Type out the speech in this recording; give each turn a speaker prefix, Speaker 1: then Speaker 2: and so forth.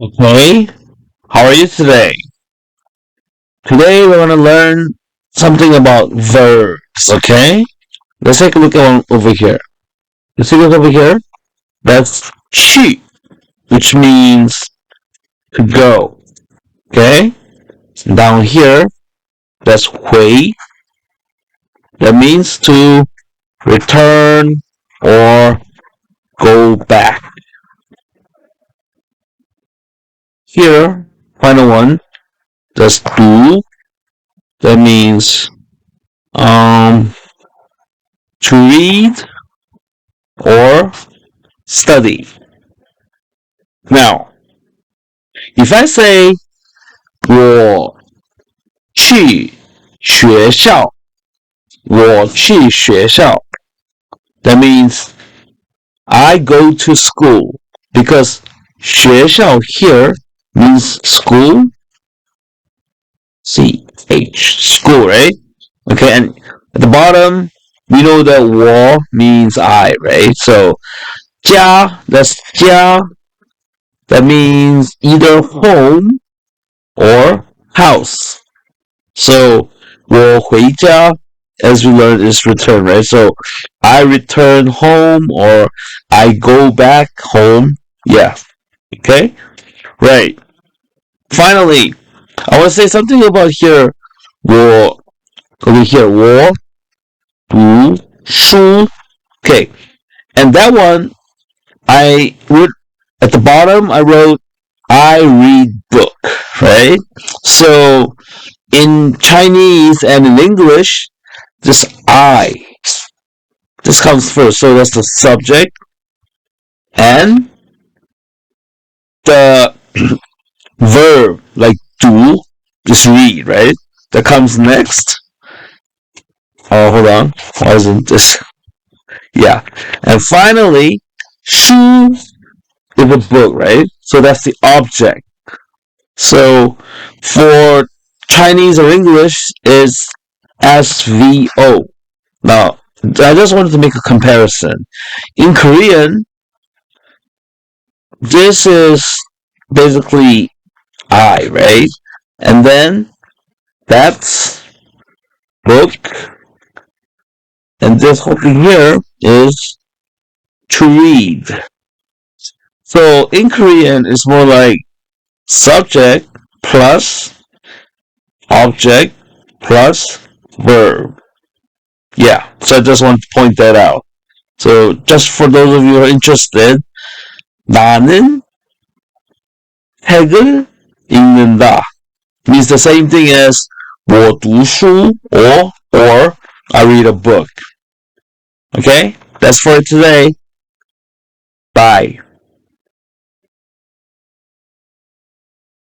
Speaker 1: Okay, how are you today? Today we're going to learn something about verbs, okay? Let's take a look over here. You see this over here? That's 去, which means to go, okay? Down here, that's 回, that means to return or go back. Here, final one, that's 读, that means to read or study. Now, if I say 我去学校，我去学校, that means I go to school because 学校 here means school. School, right? Okay, and at the bottom, we know that 我 means I, right? So 家, that's 家, that means either home or house. So 我回家, as we learned, is return, right? So I return home or I go back home. Yeah. Okay? Right. Finally, I want to say something about here. 我 over here, 我读书. Okay. And that one, I wrote at the bottom, I wrote I read book, right? So in Chinese and in English, this this comes first. So that's the subject and the verb, like 读, just read, right? That comes next. Oh, hold on. Why isn't this? Yeah. And finally, 书 is a book, right? So that's the object. So for Chinese or English is SVO. Now, I just wanted to make a comparison. In Korean, this is basically I, right? And then that's book. And this whole thing here is to read. So in Korean, it's more like subject plus object plus verb. Yeah, so I just want to point that out. So just for those of you who are interested, 나는 책을 읽는다 means the same thing as 我读书 or I read a book. Okay, that's for today. Bye.